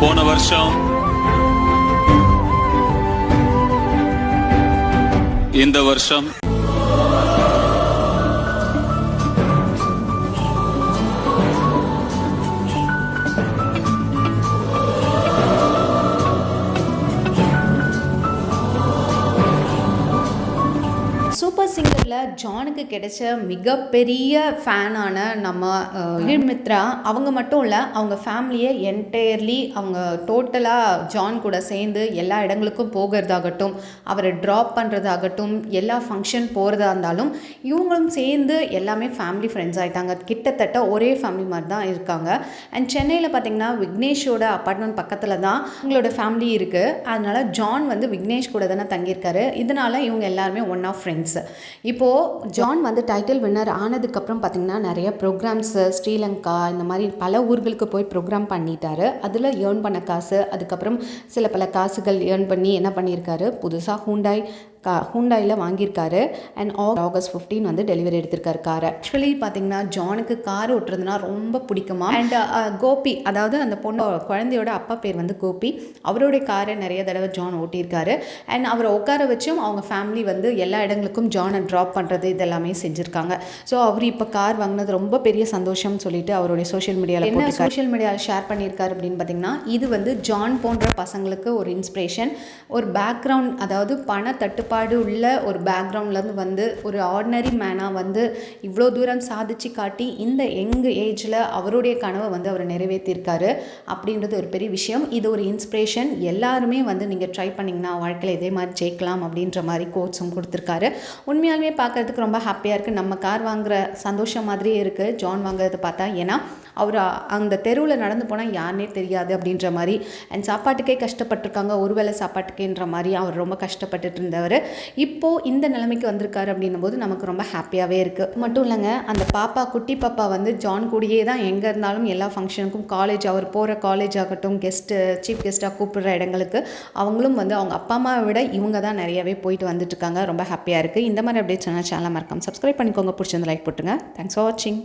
போன வருஷம் இந்த வருஷம் சூப்பர் சிங்கரில் ஜானுக்கு கிடைச்ச மிகப்பெரிய ஃபேனான நம்ம மித்ரா அவங்க மட்டும் இல்லை, அவங்க ஃபேமிலியை என்டையர்லி அவங்க டோட்டலாக ஜான் கூட சேர்ந்து எல்லா இடங்களுக்கும் போகிறதாகட்டும், அவரை ட்ராப் பண்ணுறதாகட்டும், எல்லா ஃபங்க்ஷன் போகிறதா இருந்தாலும் இவங்களும் சேர்ந்து எல்லாமே ஃபேமிலி ஃப்ரெண்ட்ஸ் ஆகிட்டாங்க. கிட்டத்தட்ட ஒரே ஃபேமிலி மாதிரி தான் இருக்காங்க. அண்ட் சென்னையில் பார்த்திங்கன்னா விக்னேஷோட அப்பார்ட்மெண்ட் பக்கத்தில் தான் உங்களோட ஃபேமிலி இருக்குது. அதனால் ஜான் வந்து விக்னேஷ் கூட தானே தங்கியிருக்காரு. இதனால் இவங்க எல்லாருமே ஒன் ஆஃப் ஃப்ரெண்ட்ஸ். இப்போது ஜான் வந்து டைட்டில் வின்னர் ஆனதுக்கப்புறம் பார்த்திங்கன்னா நிறைய ப்ரோக்ராம்ஸு ஸ்ரீலங்கா இந்த மாதிரி பல ஊர்களுக்கு போய் ப்ரோக்ராம் பண்ணிட்டாரு. அதில் ஏர்ன் பண்ண காசு, அதுக்கப்புறம் சில பல காசுகள் ஏர்ன் பண்ணி என்ன பண்ணியிருக்காரு, புதுசாக ஹூண்டாயில் வாங்கியிருக்காரு. அண்ட் ஆகஸ்ட் 15 வந்து டெலிவரி எடுத்திருக்காரு காரை. ஆக்சுவலி பார்த்தீங்கன்னா ஜானுக்கு கார் ஓட்டுறதுனா ரொம்ப பிடிக்குமா. அண்ட் கோபி, அதாவது அந்த பொண்ணு குழந்தையோட அப்பா பேர் வந்து கோபி, அவருடைய காரை நிறைய தடவை ஜான் ஓட்டியிருக்காரு. அண்ட் அவரை உட்கார வச்சும் அவங்க ஃபேமிலி வந்து எல்லா இடங்களுக்கும் ஜானை ட்ராப் பண்ணுறது இதெல்லாமே செஞ்சுருக்காங்க. ஸோ அவர் இப்போ கார் வாங்கினது ரொம்ப பெரிய சந்தோஷம்னு சொல்லிட்டு அவருடைய சோஷியல் மீடியாவில் சோஷியல் மீடியாவில் ஷேர் பண்ணியிருக்காரு அப்படின்னு பார்த்தீங்கன்னா, இது வந்து ஜான் போன்ற பசங்களுக்கு ஒரு இன்ஸ்பிரேஷன். ஒரு பேக்ரவுண்ட், அதாவது பண தட்டுப்பாடு உள்ள ஒரு பேக்ரவுண்ட்லேருந்து வந்து ஒரு ஆர்டினரி மேனாக வந்து இவ்வளோ தூரம் சாதிச்சு காட்டி இந்த யங் ஏஜில் அவருடைய கனவை வந்து அவர் நிறைவேற்றியிருக்காரு அப்படின்றது ஒரு பெரிய விஷயம். இது ஒரு இன்ஸ்பிரேஷன். எல்லாருமே வந்து நீங்கள் ட்ரை பண்ணிங்கன்னா வாழ்க்கையில் இதே மாதிரி ஜெயிக்கலாம் அப்படின்ற மாதிரி கோட்ஸும் கொடுத்துருக்காரு. உண்மையாலுமே பார்க்குறதுக்கு ரொம்ப ஹாப்பியாக இருக்குது. நம்ம கார் வாங்குகிற சந்தோஷம் மாதிரியே இருக்குது ஜான் வாங்குறதை பார்த்தா. ஏன்னா அவர் அந்த தெருவில் நடந்து போனால் யாருனே தெரியாது அப்படின்ற மாதிரி. அண்ட் சாப்பாட்டுக்கே கஷ்டப்பட்டிருக்காங்க, ஒரு வேளை சாப்பாட்டுக்கேன்ற மாதிரி அவர் ரொம்ப கஷ்டப்பட்டுட்டு இருந்தவர் இப்போது இந்த நிலைமைக்கு வந்திருக்காரு அப்படின்னும் போது நமக்கு ரொம்ப ஹாப்பியாகவே இருக்குது. மட்டும் இல்லைங்க, அந்த பாப்பா, குட்டி பாப்பா வந்து ஜான் கூடயே தான் எங்கே இருந்தாலும் எல்லா ஃபங்க்ஷனுக்கும், காலேஜ், அவர் போகிற காலேஜ் ஆகட்டும், சீஃப் கெஸ்ட்டாக கூப்பிடுற இடங்களுக்கு அவங்களும் வந்து அவங்க அப்பா அம்மாவை விட இவங்க தான் நிறையவே போயிட்டு வந்துட்டுருக்காங்க. ரொம்ப ஹாப்பியாக இருக்குது. இந்த மாதிரி அப்டேட்ஸ் சேனலை மறக்காம சப்ஸ்கிரைப் பண்ணிக்கோங்க. பிடிச்சிருந்த லைக் போட்டுங்க. தேங்க்ஸ் ஃபார் வாட்சிங்.